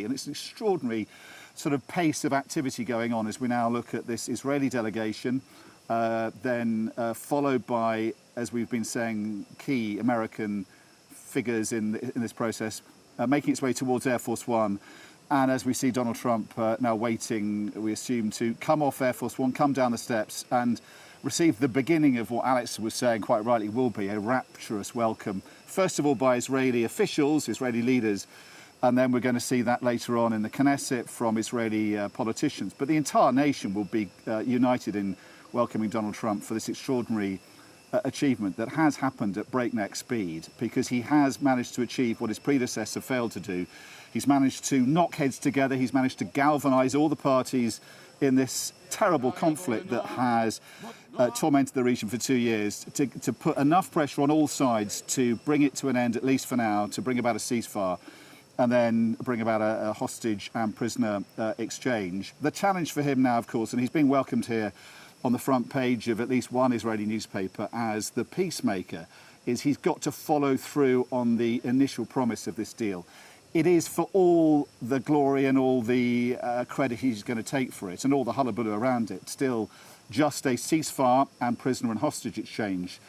And it's an extraordinary sort of pace of activity going on as we now look at this Israeli delegation, then followed by, as we've been saying, key American figures in this process, making its way towards Air Force One. And as we see Donald Trump now waiting, we assume, to come off Air Force One, come down the steps and receive the beginning of what Alex was saying quite rightly will be a rapturous welcome, first of all by Israeli officials, Israeli leaders, and then we're going to see that later on in the Knesset from Israeli politicians. But the entire nation will be united in welcoming Donald Trump for this extraordinary achievement that has happened at breakneck speed, because he has managed to achieve what his predecessor failed to do. He's managed to knock heads together. He's managed to galvanise all the parties in this terrible conflict that has tormented the region for 2 years, to put enough pressure on all sides to bring it to an end, at least for now, to bring about a ceasefire, and then bring about a hostage and prisoner exchange. The challenge for him now, of course, and he's being welcomed here on the front page of at least one Israeli newspaper as the peacemaker, is he's got to follow through on the initial promise of this deal. It is, for all the glory and all the credit he's going to take for it and all the hullabaloo around it, still just a ceasefire and prisoner and hostage exchange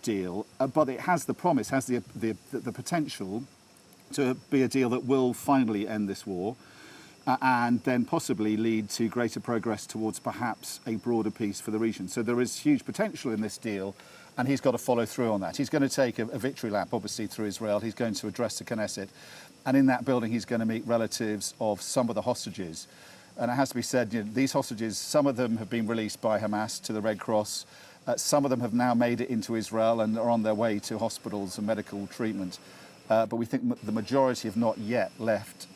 deal. But it has the promise, has the potential to be a deal that will finally end this war and then possibly lead to greater progress towards perhaps a broader peace for the region. So there is huge potential in this deal, and he's got to follow through on that. He's going to take a victory lap, obviously, through Israel. He's going to address the Knesset. And in that building, he's going to meet relatives of some of the hostages. And it has to be said, you know, these hostages, some of them have been released by Hamas to the Red Cross. Some of them have now made it into Israel and are on their way to hospitals and medical treatment. But we think the majority have not yet left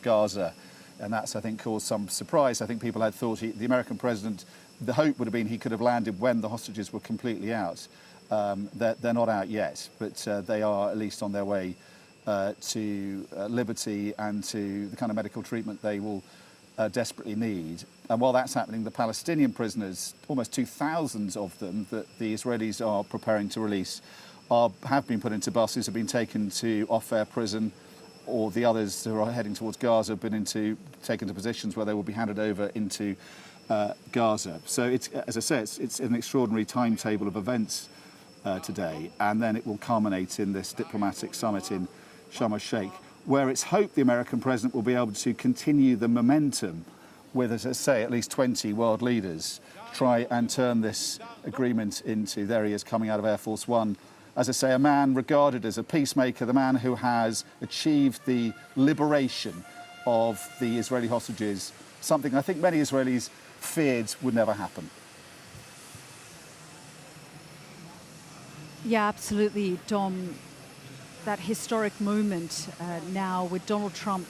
Gaza. And that's, I think, caused some surprise. I think people had thought the American president, the hope would have been he could have landed when the hostages were completely out. They're not out yet, but they are at least on their way to liberty and to the kind of medical treatment they will desperately need. And while that's happening, the Palestinian prisoners, almost 2,000 of them that the Israelis are preparing to release, have been put into buses, have been taken to off-air prison, or the others who are heading towards Gaza have been taken to positions where they will be handed over into Gaza. So it's, as I say, it's an extraordinary timetable of events today, and then it will culminate in this diplomatic summit in Sharm el-Sheikh, where it's hoped the American president will be able to continue the momentum with, as I say, at least 20 world leaders, try and turn this agreement into, there he is coming out of Air Force One, as I say, a man regarded as a peacemaker, the man who has achieved the liberation of the Israeli hostages, something I think many Israelis feared would never happen. Yeah, absolutely, Dom. That historic moment now with Donald Trump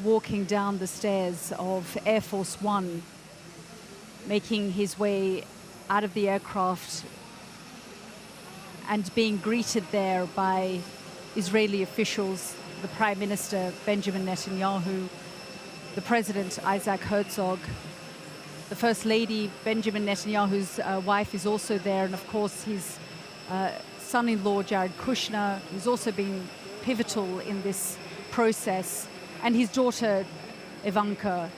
walking down the stairs of Air Force One, making his way out of the aircraft and being greeted there by Israeli officials, the Prime Minister, Benjamin Netanyahu, the President, Isaac Herzog, the First Lady, Benjamin Netanyahu's wife is also there, and of course his son-in-law, Jared Kushner, who's also been pivotal in this process, and his daughter, Ivanka.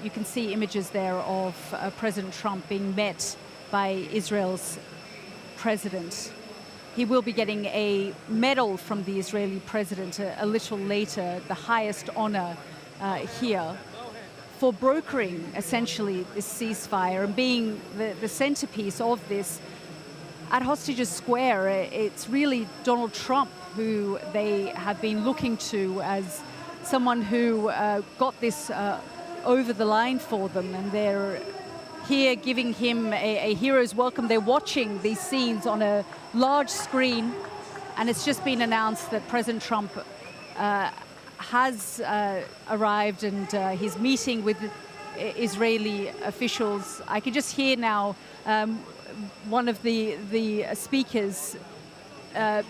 You can see images there of President Trump being met by Israel's president. He will be getting a medal from the Israeli president a little later, the highest honor here, for brokering essentially this ceasefire and being the centerpiece of this. At Hostages Square, it's really Donald Trump who they have been looking to as someone who got this over the line for them, and they're here giving him a hero's welcome. They're watching these scenes on a large screen, and it's just been announced that President Trump has arrived, and he's meeting with Israeli officials. I can just hear now one of the speakers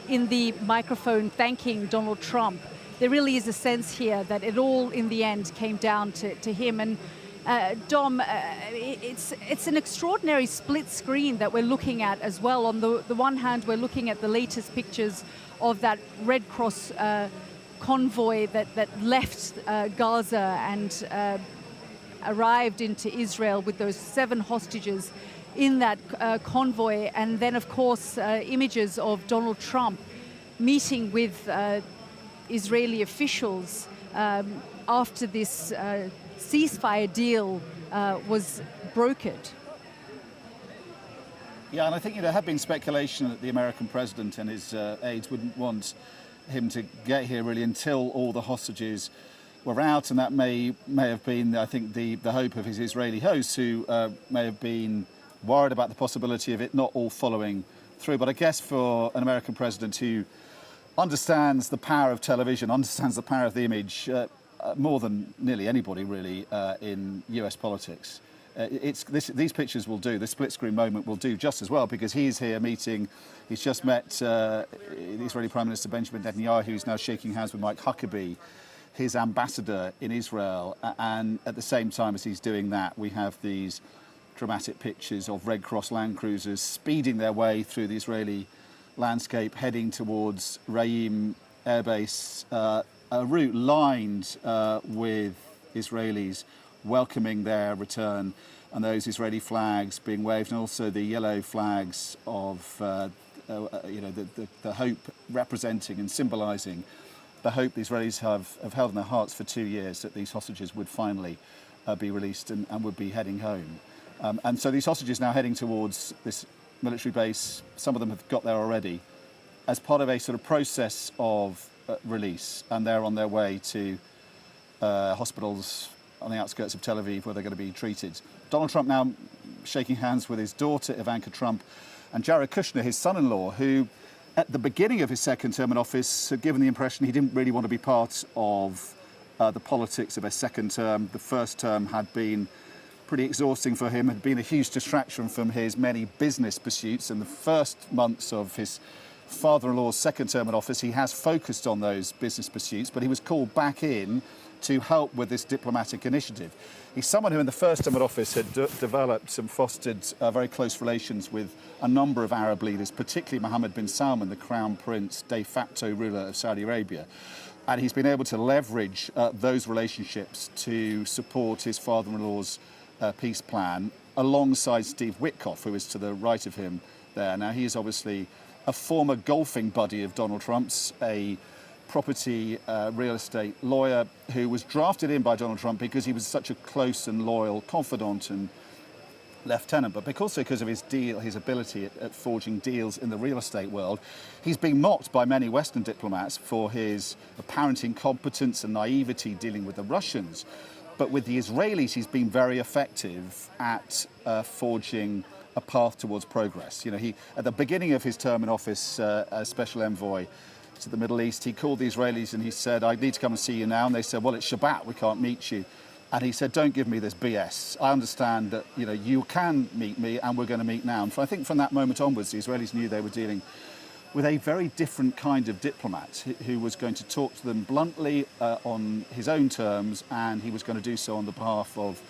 in the microphone thanking Donald Trump. There really is a sense here that it all in the end came down to him. And Dom, it's an extraordinary split screen that we're looking at as well. On the one hand, we're looking at the latest pictures of that Red Cross convoy that left Gaza and arrived into Israel with those 7 hostages in that convoy. And then, of course, images of Donald Trump meeting with Israeli officials after this ceasefire deal was brokered. Yeah, and I think there had been speculation that the American president and his aides wouldn't want him to get here really until all the hostages were out, and that may have been, I think, the hope of his Israeli hosts, who may have been worried about the possibility of it not all following through. But I guess for an American president who understands the power of television, understands the power of the image more than nearly anybody really in US politics, these pictures will do, the split screen moment will do just as well, because he's here meeting, he's just met the Israeli Prime Minister Benjamin Netanyahu, who's now shaking hands with Mike Huckabee, his ambassador in Israel, and at the same time as he's doing that, we have these dramatic pictures of Red Cross Land Cruisers speeding their way through the Israeli landscape, heading towards Reim Air Base, a route lined with Israelis welcoming their return, and those Israeli flags being waved, and also the yellow flags of the hope representing and symbolising the hope the Israelis have held in their hearts for 2 years that these hostages would finally be released and would be heading home. And so these hostages now heading towards this military base. Some of them have got there already as part of a sort of process of release, and they're on their way to hospitals on the outskirts of Tel Aviv where they're going to be treated. Donald Trump now shaking hands with his daughter Ivanka Trump and Jared Kushner, his son-in-law, who at the beginning of his second term in office had given the impression he didn't really want to be part of the politics of a second term. The first term had been pretty exhausting for him, had been a huge distraction from his many business pursuits. In the first months of his father-in-law's second term in office, he has focused on those business pursuits, but he was called back in to help with this diplomatic initiative. He's someone who in the first term in office had developed and fostered very close relations with a number of Arab leaders, particularly Mohammed bin Salman, the crown prince, de facto ruler of Saudi Arabia. And he's been able to leverage those relationships to support his father-in-law's peace plan alongside Steve Witkoff, who is to the right of him there. Now, he is obviously a former golfing buddy of Donald Trump's, a property real estate lawyer who was drafted in by Donald Trump because he was such a close and loyal confidant and lieutenant, but also because of his ability at forging deals in the real estate world. He's been mocked by many Western diplomats for his apparent incompetence and naivety dealing with the Russians. But with the Israelis, he's been very effective at forging a path towards progress. You know, he at the beginning of his term in office as special envoy to the Middle East, he called the Israelis and he said, "I need to come and see you now." And they said, "Well, it's Shabbat, we can't meet you." And he said, "Don't give me this BS. I understand that, you know, you can meet me and we're going to meet now." And I think from that moment onwards, the Israelis knew they were dealing with a very different kind of diplomat who was going to talk to them bluntly on his own terms, and he was going to do so on the behalf of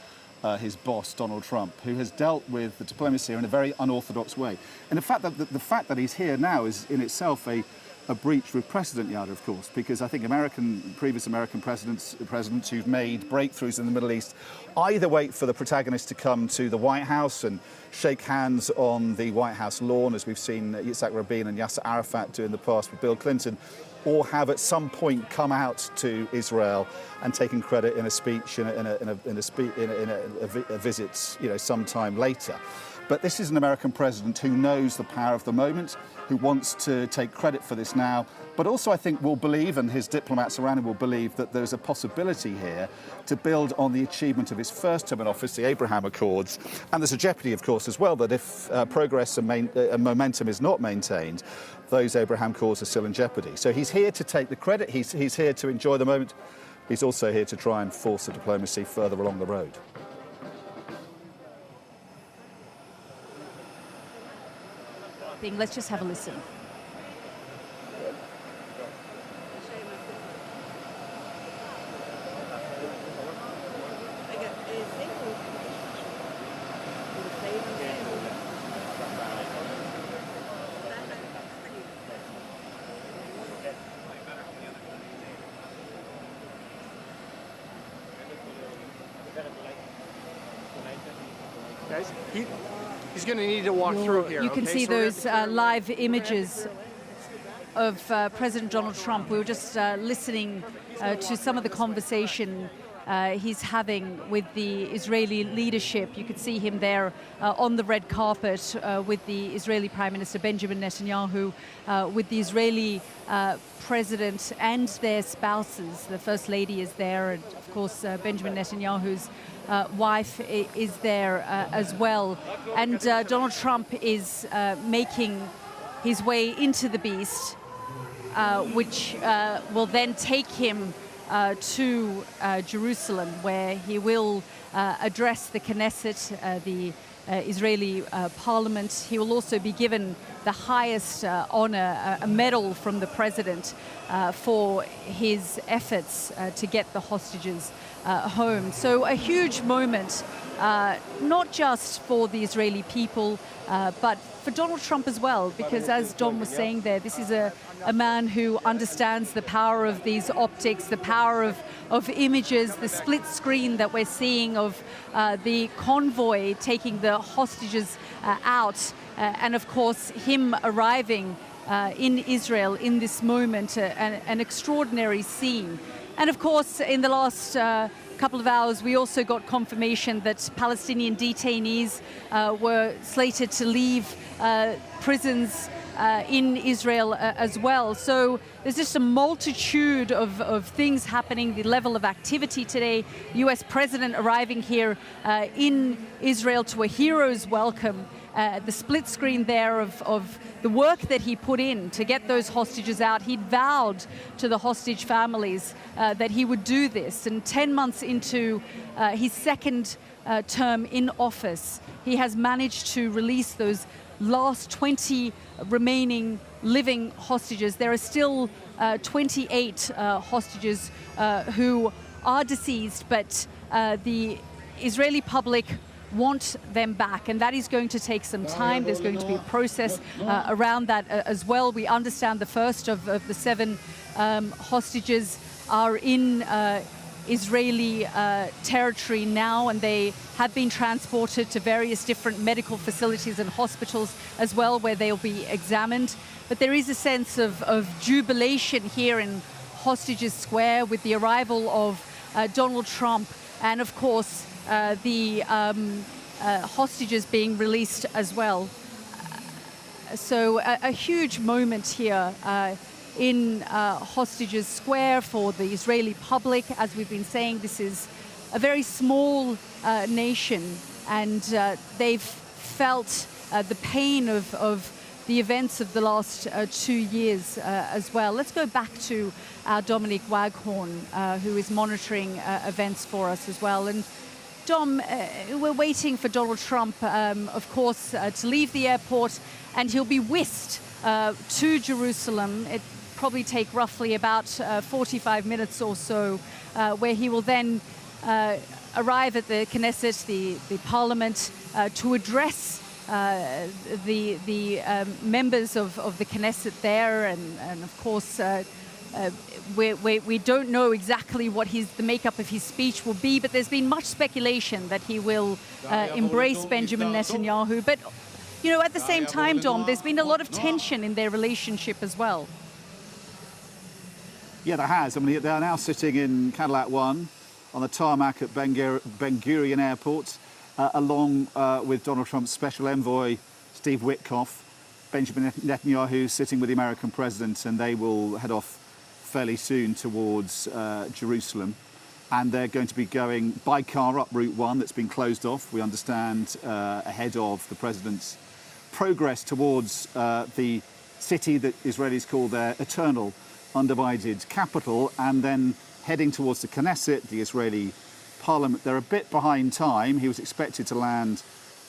his boss, Donald Trump, who has dealt with the diplomacy in a very unorthodox way. And the fact that he's here now is in itself a breach with precedent, Yada, of course, because I think previous American presidents who've made breakthroughs in the Middle East either wait for the protagonist to come to the White House and shake hands on the White House lawn, as we've seen Yitzhak Rabin and Yasser Arafat do in the past with Bill Clinton, or have at some point come out to Israel and taken credit in a speech in a visit, you know, sometime later. But this is an American president who knows the power of the moment, who wants to take credit for this now, but also I think will believe, and his diplomats around him will believe, that there's a possibility here to build on the achievement of his first term in office, the Abraham Accords. And there's a jeopardy, of course, as well, that if progress and momentum is not maintained, those Abraham Accords are still in jeopardy. So he's here to take the credit, he's here to enjoy the moment, he's also here to try and force the diplomacy further along the road. Let's just have a listen. guys. He's going to need to walk through here. You can see those live images of President Donald Trump. We were just listening to some of the conversation he's having with the Israeli leadership. You could see him there on the red carpet with the Israeli Prime Minister Benjamin Netanyahu, with the Israeli president and their spouses. The First Lady is there, and of course Benjamin Netanyahu's wife is there as well. And Donald Trump is making his way into the beast, which will then take him to Jerusalem, where he will address the Knesset, the Israeli parliament. He will also be given the highest honor, a medal from the president for his efforts to get the hostages home. So a huge moment, not just for the Israeli people, but for Donald Trump as well, because as Don was saying there, this is a man who understands the power of these optics, the power of images, the split screen that we're seeing of the convoy taking the hostages out, and of course him arriving in Israel in this moment, an extraordinary scene. And of course, in the last couple of hours, we also got confirmation that Palestinian detainees were slated to leave prisons in Israel as well. So there's just a multitude of things happening, the level of activity today. The US president arriving here in Israel to a hero's welcome. The split screen there of the work that he put in to get those hostages out. He'd vowed to the hostage families that he would do this. And 10 months into his second term in office, he has managed to release those last 20 remaining living hostages. There are still 28 hostages who are deceased, but the Israeli public want them back, and that is going to take some time. There's going to be a process around that as well. We understand the first of the 7 hostages are in Israeli territory now, and they have been transported to various different medical facilities and hospitals as well, where they'll be examined. But there is a sense of jubilation here in Hostages Square with the arrival of Donald Trump, and of course the hostages being released as well. So a huge moment here in Hostages Square for the Israeli public. As we've been saying, this is a very small nation, and they've felt the pain of the events of the last 2 years as well. Let's go back to our Dominic Waghorn, who is monitoring events for us as well. And Dom, we're waiting for Donald Trump, of course, to leave the airport, and he'll be whisked to Jerusalem. It probably take roughly about 45 minutes or so, where he will then arrive at the Knesset, the parliament, to address the members of the Knesset there, and of course we don't know exactly what the makeup of his speech will be, but there's been much speculation that he will embrace Benjamin Netanyahu. But you know, at the same time, Dom, there's been a lot of tension in their relationship as well. Yeah, there has. I mean, they are now sitting in Cadillac One on the tarmac at Ben Gurion Airport, along with Donald Trump's special envoy, Steve Witkoff, Benjamin Netanyahu sitting with the American president, and they will head off fairly soon towards Jerusalem. And they're going to be going by car up Route 1 that's been closed off, we understand, ahead of the president's progress towards the city that Israelis call their eternal undivided capital, and then heading towards the Knesset, the Israeli parliament. They're a bit behind time. He was expected to land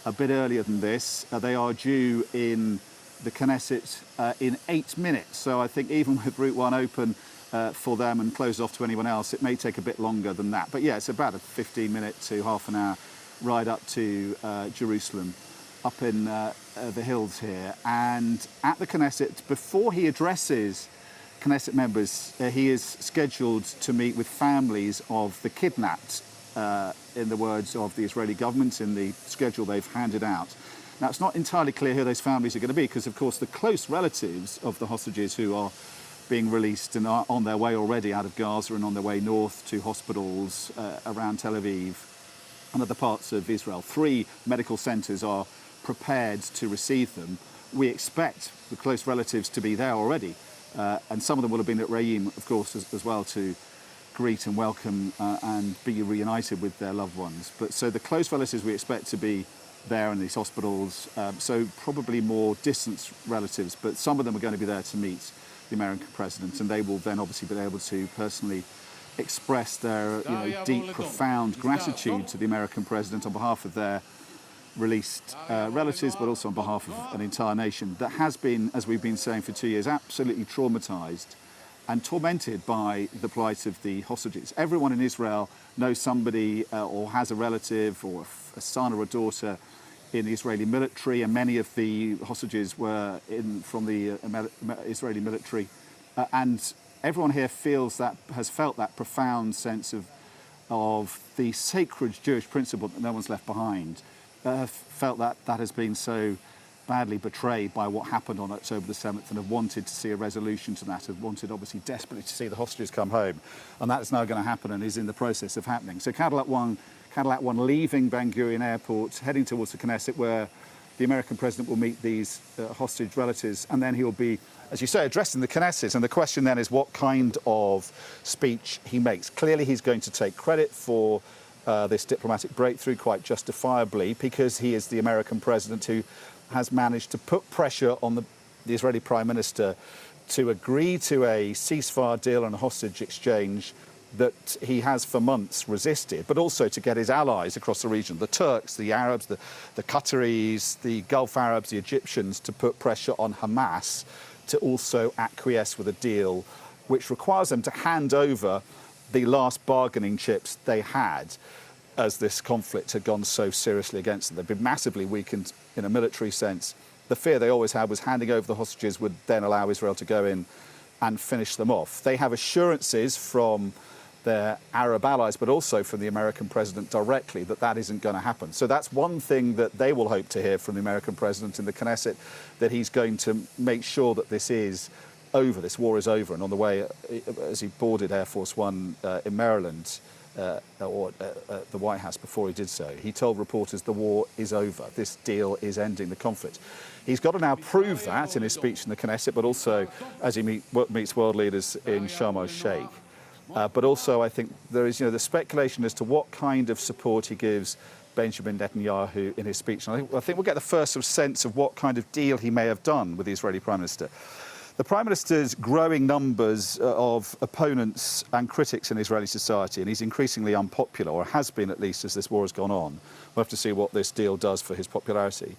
a bit earlier than this. They are due in the Knesset in 8 minutes. So I think even with Route 1 open for them and closed off to anyone else, it may take a bit longer than that. But yeah, it's about a 15-minute to half an hour ride up to Jerusalem, up in the hills here. And at the Knesset, before he addresses Knesset members, he is scheduled to meet with families of the kidnapped in the words of the Israeli government in the schedule they've handed out. Now, it's not entirely clear who those families are going to be because, of course, the close relatives of the hostages who are being released and are on their way already out of Gaza and on their way north to hospitals around Tel Aviv and other parts of Israel. 3 medical centres are prepared to receive them. We expect the close relatives to be there already, and some of them will have been at Re'im, of course, as well, to greet and welcome and be reunited with their loved ones. But so the close relatives we expect to be there in these hospitals, so probably more distant relatives, but some of them are going to be there to meet the American president, and they will then obviously be able to personally express their deep, profound gratitude to the American president on behalf of their released relatives, but also on behalf of an entire nation that has been, as we've been saying for 2 years, absolutely traumatised and tormented by the plight of the hostages. Everyone in Israel knows somebody or has a relative or a son or a daughter in the Israeli military, and many of the hostages were from the Israeli military. And everyone here has felt that profound sense of the sacred Jewish principle that no one's left behind. Felt that has been so badly betrayed by what happened on October the 7th, and have wanted to see a resolution to that, have wanted obviously desperately to see the hostages come home. And that's now going to happen and is in the process of happening. So Cadillac One leaving Ben Gurion Airport, heading towards the Knesset, where the American president will meet these hostage relatives, and then he'll be, as you say, addressing the Knesset. And the question then is what kind of speech he makes. Clearly he's going to take credit for this diplomatic breakthrough, quite justifiably, because he is the American president who has managed to put pressure on the Israeli Prime Minister to agree to a ceasefire deal and a hostage exchange that he has for months resisted, but also to get his allies across the region, the Turks, the Arabs, the Qataris, the Gulf Arabs, the Egyptians, to put pressure on Hamas to also acquiesce with a deal which requires them to hand over the last bargaining chips they had, as this conflict had gone so seriously against them. They've been massively weakened in a military sense. The fear they always had was handing over the hostages would then allow Israel to go in and finish them off. They have assurances from their Arab allies, but also from the American president directly, that isn't going to happen. So that's one thing that they will hope to hear from the American president in the Knesset, that he's going to make sure that this is over, this war is over. And on the way, as he boarded Air Force One in Maryland, or at the White House before he did so, he told reporters the war is over. This deal is ending the conflict. He's got to now prove that in his speech in the Knesset, but also as he meets world leaders in Sharm el-Sheikh. But also, I think there is, the speculation as to what kind of support he gives Benjamin Netanyahu in his speech. And I think we'll get the first sort of sense of what kind of deal he may have done with the Israeli Prime Minister. The Prime Minister's growing numbers of opponents and critics in Israeli society, and he's increasingly unpopular, or has been at least as this war has gone on. We'll have to see what this deal does for his popularity.